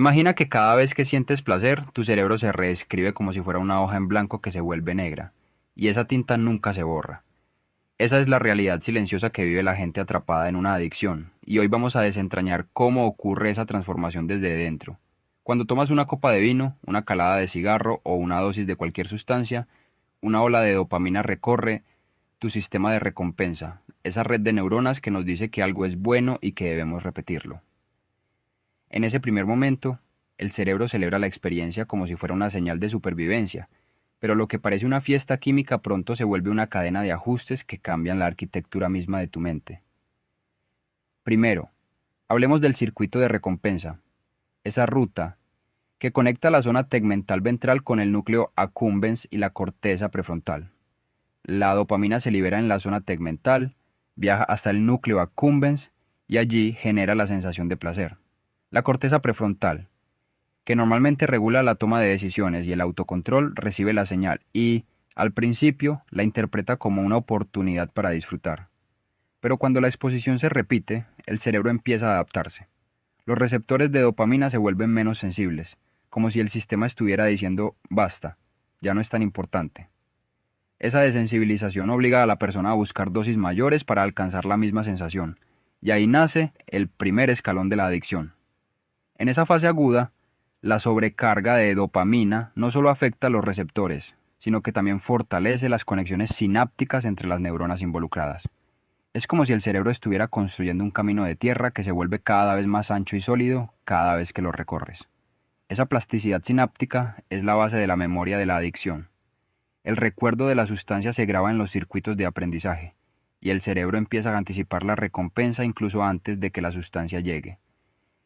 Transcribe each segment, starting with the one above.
Imagina que cada vez que sientes placer, tu cerebro se reescribe como si fuera una hoja en blanco que se vuelve negra, y esa tinta nunca se borra. Esa es la realidad silenciosa que vive la gente atrapada en una adicción, y hoy vamos a desentrañar cómo ocurre esa transformación desde dentro. Cuando tomas una copa de vino, una calada de cigarro o una dosis de cualquier sustancia, una ola de dopamina recorre tu sistema de recompensa, esa red de neuronas que nos dice que algo es bueno y que debemos repetirlo. En ese primer momento, el cerebro celebra la experiencia como si fuera una señal de supervivencia, pero lo que parece una fiesta química pronto se vuelve una cadena de ajustes que cambian la arquitectura misma de tu mente. Primero, hablemos del circuito de recompensa, esa ruta que conecta la zona tegmental ventral con el núcleo accumbens y la corteza prefrontal. La dopamina se libera en la zona tegmental, viaja hasta el núcleo accumbens y allí genera la sensación de placer. La corteza prefrontal, que normalmente regula la toma de decisiones y el autocontrol, recibe la señal y, al principio, la interpreta como una oportunidad para disfrutar. Pero cuando la exposición se repite, el cerebro empieza a adaptarse. Los receptores de dopamina se vuelven menos sensibles, como si el sistema estuviera diciendo basta, ya no es tan importante. Esa desensibilización obliga a la persona a buscar dosis mayores para alcanzar la misma sensación, y ahí nace el primer escalón de la adicción. En esa fase aguda, la sobrecarga de dopamina no solo afecta a los receptores, sino que también fortalece las conexiones sinápticas entre las neuronas involucradas. Es como si el cerebro estuviera construyendo un camino de tierra que se vuelve cada vez más ancho y sólido cada vez que lo recorres. Esa plasticidad sináptica es la base de la memoria de la adicción. El recuerdo de la sustancia se graba en los circuitos de aprendizaje, y el cerebro empieza a anticipar la recompensa incluso antes de que la sustancia llegue.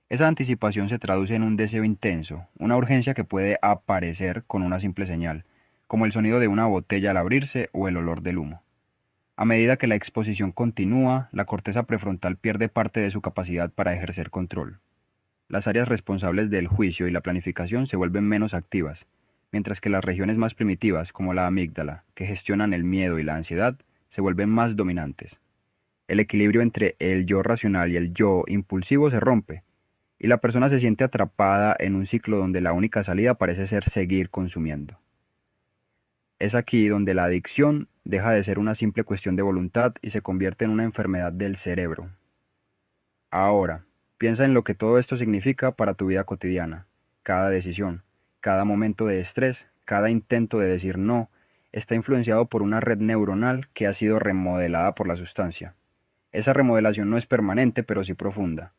Esa anticipación se traduce en un deseo intenso, una urgencia que puede aparecer con una simple señal, como el sonido de una botella al abrirse o el olor del humo. A medida que la exposición continúa, la corteza prefrontal pierde parte de su capacidad para ejercer control. Las áreas responsables del juicio y la planificación se vuelven menos activas, mientras que las regiones más primitivas, como la amígdala, que gestionan el miedo y la ansiedad, se vuelven más dominantes. El equilibrio entre el yo racional y el yo impulsivo se rompe, y la persona se siente atrapada en un ciclo donde la única salida parece ser seguir consumiendo. Es aquí donde la adicción deja de ser una simple cuestión de voluntad y se convierte en una enfermedad del cerebro. Ahora, piensa en lo que todo esto significa para tu vida cotidiana. Cada decisión, cada momento de estrés, cada intento de decir no, está influenciado por una red neuronal que ha sido remodelada por la sustancia. Esa remodelación no es permanente, pero sí profunda.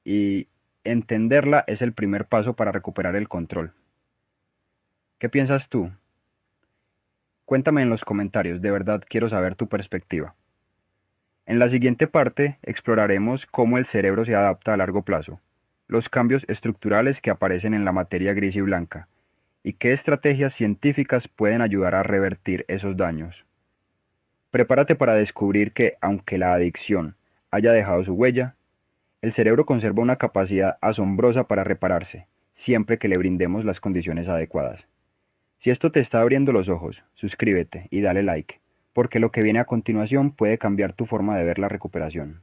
Y entenderla es el primer paso para recuperar el control. ¿Qué piensas tú? Cuéntame en los comentarios, de verdad quiero saber tu perspectiva. En la siguiente parte exploraremos cómo el cerebro se adapta a largo plazo, los cambios estructurales que aparecen en la materia gris y blanca, y qué estrategias científicas pueden ayudar a revertir esos daños. Prepárate para descubrir que, aunque la adicción haya dejado su huella, el cerebro conserva una capacidad asombrosa para repararse, siempre que le brindemos las condiciones adecuadas. Si esto te está abriendo los ojos, suscríbete y dale like, porque lo que viene a continuación puede cambiar tu forma de ver la recuperación.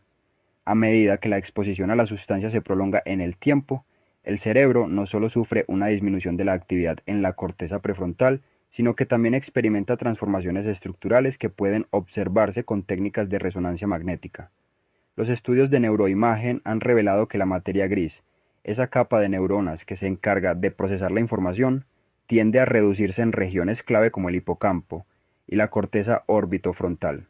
A medida que la exposición a la sustancia se prolonga en el tiempo, el cerebro no solo sufre una disminución de la actividad en la corteza prefrontal, sino que también experimenta transformaciones estructurales que pueden observarse con técnicas de resonancia magnética. Los estudios de neuroimagen han revelado que la materia gris, esa capa de neuronas que se encarga de procesar la información, tiende a reducirse en regiones clave como el hipocampo y la corteza orbitofrontal.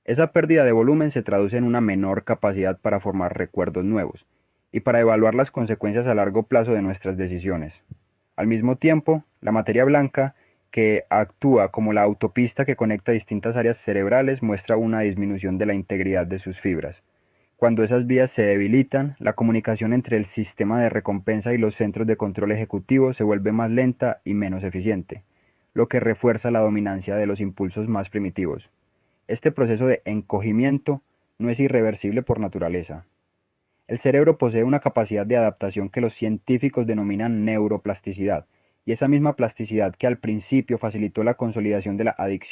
Esa pérdida de volumen se traduce en una menor capacidad para formar recuerdos nuevos y para evaluar las consecuencias a largo plazo de nuestras decisiones. Al mismo tiempo, la materia blanca, que actúa como la autopista que conecta distintas áreas cerebrales, muestra una disminución de la integridad de sus fibras. Cuando esas vías se debilitan, la comunicación entre el sistema de recompensa y los centros de control ejecutivo se vuelve más lenta y menos eficiente, lo que refuerza la dominancia de los impulsos más primitivos. Este proceso de encogimiento no es irreversible por naturaleza. El cerebro posee una capacidad de adaptación que los científicos denominan neuroplasticidad, y esa misma plasticidad que al principio facilitó la consolidación de la adicción